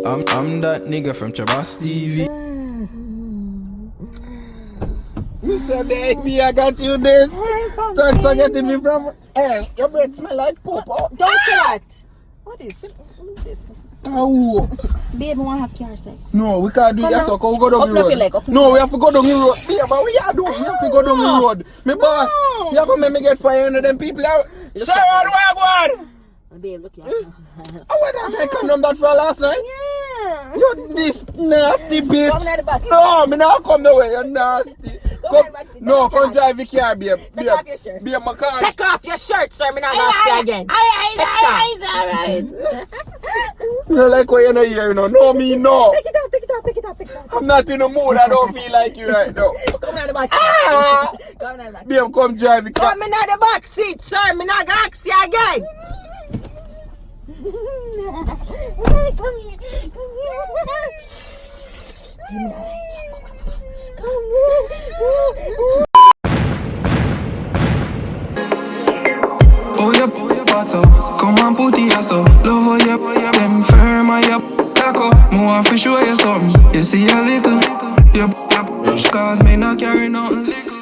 I'm that nigga from Trabass TV. Mr. Baby, I got you this. Thanks for getting me from. Hey, your breath smell like poop. Don't say that. What is this? Oh. Babe, we want to have car sex. No, we can't do it. Yes, we go down the road. No, we have to go down the road. Yeah, but we are doing. We have to go down the road. Me boss, you have to make me get fired and them people out. Sir, what do Babe, look here. Oh, what did I condom that for last night? Yeah. You this nasty bitch. Come in the back. No, me not come the way. You're nasty. Come drive the car, babe. Take off your shirt. Babe, my car. Take off your shirt, sir. Me not gonna ask you again. Alright. You like what you're not here, you know. No, me, no. Take it off. I'm not in the mood. I don't feel like you right now. Come in the back. Come in the back. Babe, come drive the car. Come in the back seat, sir. Me not gonna ask you again. Come here. Oh, your parts up. Come on, put it ass up. Love how you them firm and you taco. More for show you something. You see a little. Yep. Cause me not carry nothing.